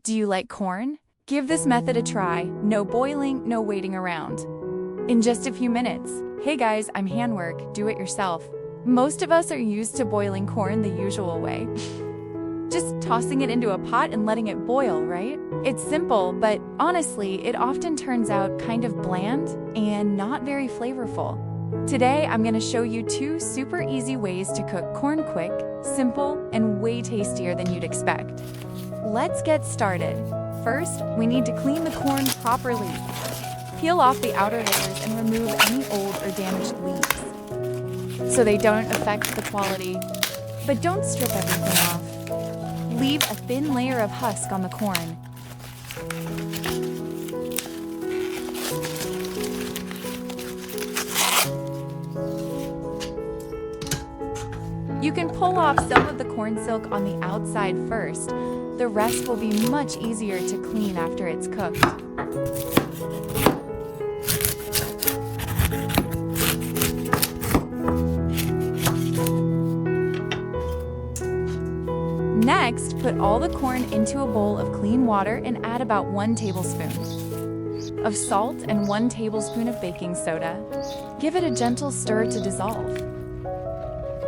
Do you like corn? Give this method a try. No boiling, no waiting around. In just a few minutes. Hey guys, I'm HandWerk, do it yourself. Most of us are used to boiling corn the usual way. Just tossing it into a pot and letting it boil, right? It's simple, but honestly, it often turns out kind of bland and not very flavorful. Today, I'm going to show you 2 super easy ways to cook corn quick, simple, and way tastier than you'd expect. Let's get started. First, we need to clean the corn properly. Peel off the outer layers and remove any old or damaged leaves, so they don't affect the quality. But don't strip everything off. Leave a thin layer of husk on the corn. You can pull off some of the corn silk on the outside first. The rest will be much easier to clean after it's cooked. Next, put all the corn into a bowl of clean water and add about 1 tablespoon of salt and 1 tablespoon of baking soda. Give it a gentle stir to dissolve.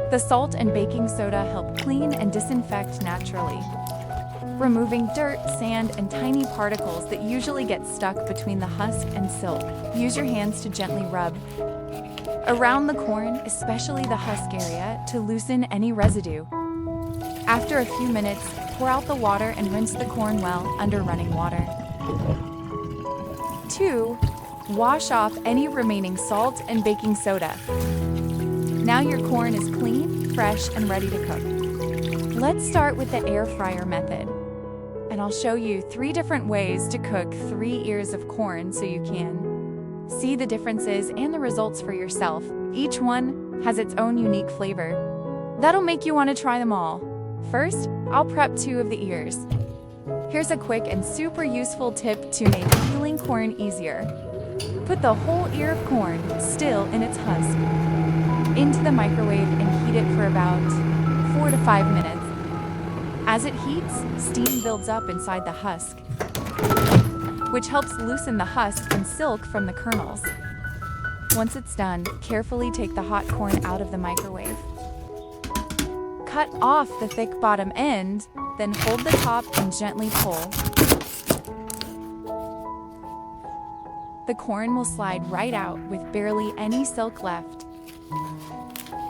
The salt and baking soda help clean and disinfect naturally, removing dirt, sand, and tiny particles that usually get stuck between the husk and silk. Use your hands to gently rub around the corn, especially the husk area, to loosen any residue. After a few minutes, pour out the water and rinse the corn well under running water. 2. Wash off any remaining salt and baking soda. Now your corn is clean, fresh, and ready to cook. Let's start with the air fryer method. And I'll show you 3 different ways to cook 3 ears of corn so you can see the differences and the results for yourself. Each one has its own unique flavor. That'll make you want to try them all. First, I'll prep 2 of the ears. Here's a quick and super useful tip to make peeling corn easier. Put the whole ear of corn, still in its husk, into the microwave and heat it for about 4 to 5 minutes. As it heats, steam builds up inside the husk, which helps loosen the husk and silk from the kernels. Once it's done, carefully take the hot corn out of the microwave. Cut off the thick bottom end, then hold the top and gently pull. The corn will slide right out with barely any silk left.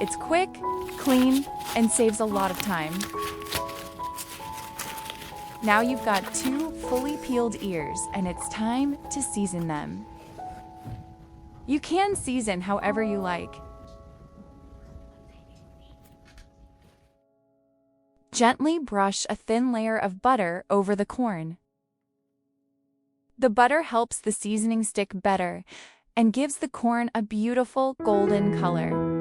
It's quick, clean, and saves a lot of time. Now you've got 2 fully peeled ears, and it's time to season them. You can season however you like. Gently brush a thin layer of butter over the corn. The butter helps the seasoning stick better and gives the corn a beautiful golden color.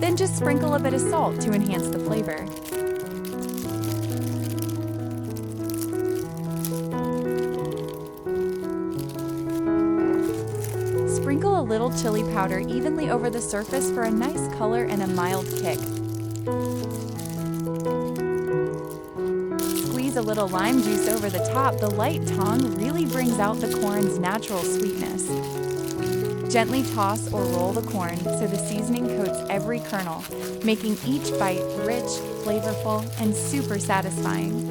Then just sprinkle a bit of salt to enhance the flavor. Sprinkle a little chili powder evenly over the surface for a nice color and a mild kick. Squeeze a little lime juice over the top. The light tang really brings out the corn's natural sweetness. Gently toss or roll the corn so the seasoning coats every kernel, making each bite rich, flavorful, and super satisfying.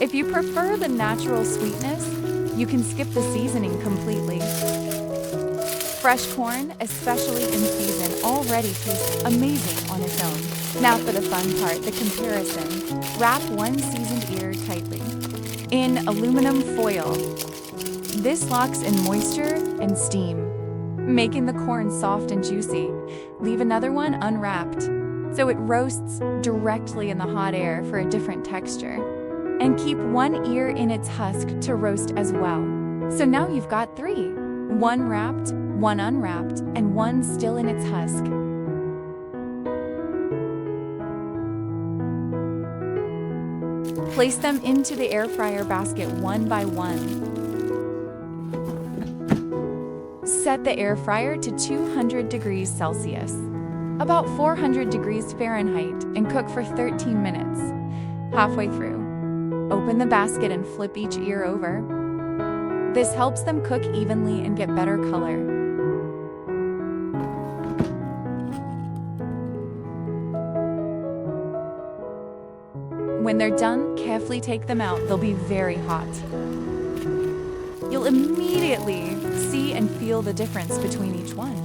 If you prefer the natural sweetness, you can skip the seasoning completely. Fresh corn, especially in season, already tastes amazing on its own. Now for the fun part, the comparison. Wrap 1 seasoned ear tightly in aluminum foil. This locks in moisture and steam, making the corn soft and juicy. Leave another one unwrapped, so it roasts directly in the hot air for a different texture. And keep 1 ear in its husk to roast as well. So now you've got 3. 1 wrapped, 1 unwrapped, and 1 still in its husk. Place them into the air fryer basket one by one. Set the air fryer to 200 degrees Celsius, about 400 degrees Fahrenheit, and cook for 13 minutes. Halfway through, open the basket and flip each ear over. This helps them cook evenly and get better color. When they're done, carefully take them out. They'll be very hot. You'll immediately see and feel the difference between each one.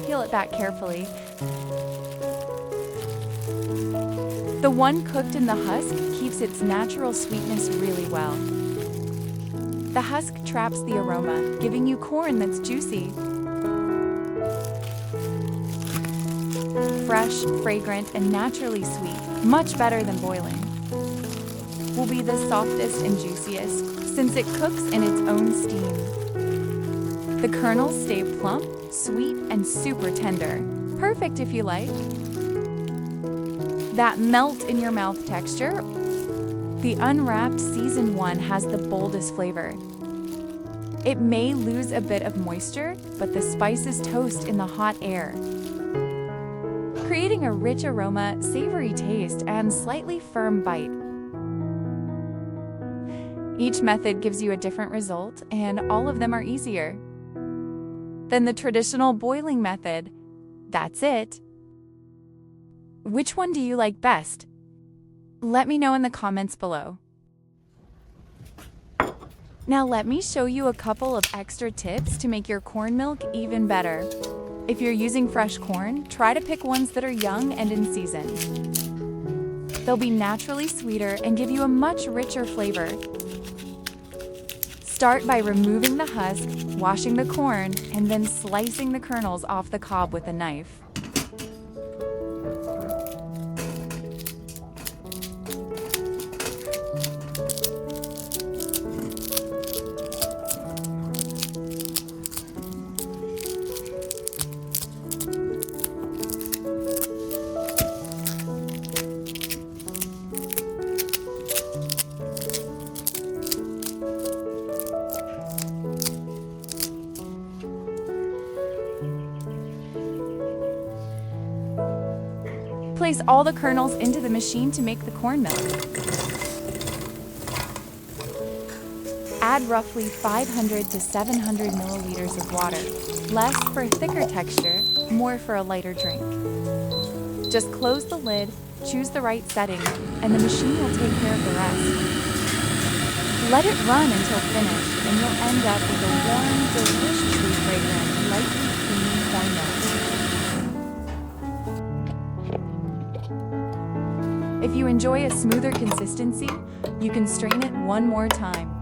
Peel it back carefully. The one cooked in the husk keeps its natural sweetness really well. The husk traps the aroma, giving you corn that's juicy. Fresh, fragrant, and naturally sweet, much better than boiling. Will be the softest and juiciest since it cooks in its own steam. The kernels stay plump, sweet, and super tender. Perfect if you like. That melt in your mouth texture. The unwrapped season one has the boldest flavor. It may lose a bit of moisture, but the spices toast in the hot air, creating a rich aroma, savory taste, and slightly firm bite. Each method gives you a different result, and all of them are easier than the traditional boiling method. That's it. Which one do you like best? Let me know in the comments below. Now let me show you a couple of extra tips to make your corn milk even better. If you're using fresh corn, try to pick ones that are young and in season. They'll be naturally sweeter and give you a much richer flavor. Start by removing the husk, washing the corn, and then slicing the kernels off the cob with a knife. Place all the kernels into the machine to make the corn milk. Add roughly 500 to 700 milliliters of water, less for a thicker texture, more for a lighter drink. Just close the lid, choose the right setting, and the machine will take care of the rest. Let it run until finished, and you'll end up with a warm, deliciously fragrant, lightly creamy corn milk. If you enjoy a smoother consistency, you can strain it one more time.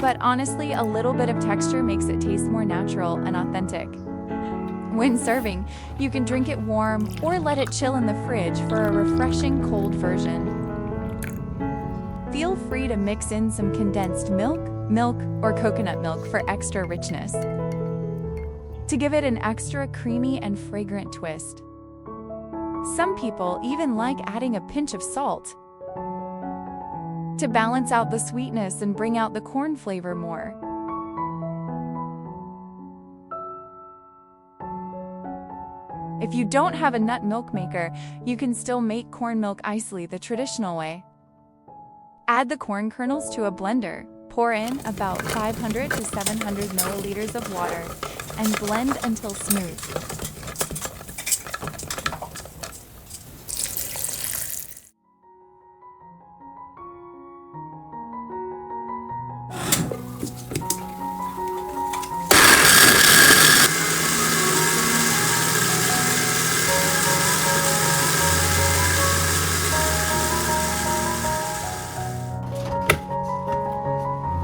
But honestly, a little bit of texture makes it taste more natural and authentic. When serving, you can drink it warm or let it chill in the fridge for a refreshing cold version. Feel free to mix in some condensed milk, or coconut milk for extra richness, to give it an extra creamy and fragrant twist. Some people even like adding a pinch of salt to balance out the sweetness and bring out the corn flavor more. If you don't have a nut milk maker, you can still make corn milk icely the traditional way. Add the corn kernels to a blender, pour in about 500 to 700 milliliters of water, and blend until smooth.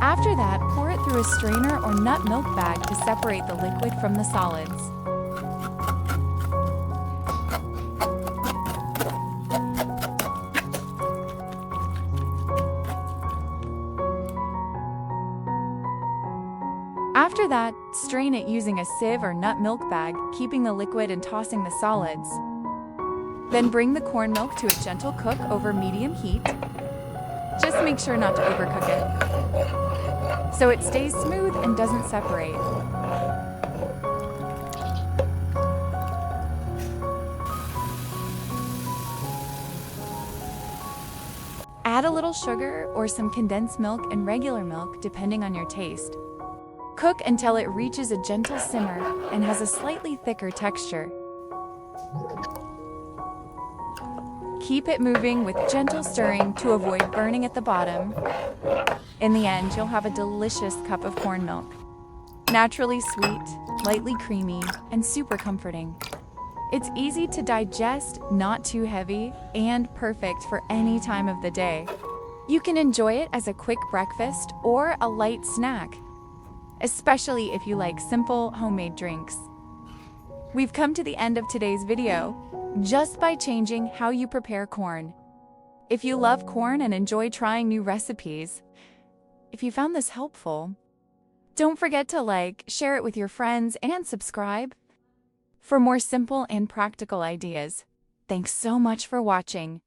After that, pour it through a strainer or nut milk bag to separate the liquid from the solids. After that, strain it using a sieve or nut milk bag, keeping the liquid and tossing the solids. Then bring the corn milk to a gentle cook over medium heat. Just make sure not to overcook it, so it stays smooth and doesn't separate. Add a little sugar or some condensed milk and regular milk depending on your taste. Cook until it reaches a gentle simmer and has a slightly thicker texture. Keep it moving with gentle stirring to avoid burning at the bottom. In the end, you'll have a delicious cup of corn milk. Naturally sweet, lightly creamy, and super comforting. It's easy to digest, not too heavy, and perfect for any time of the day. You can enjoy it as a quick breakfast or a light snack, especially if you like simple homemade drinks. We've come to the end of today's video, just by changing how you prepare corn. If you love corn and enjoy trying new recipes, if you found this helpful, don't forget to like, share it with your friends, and subscribe for more simple and practical ideas. Thanks so much for watching.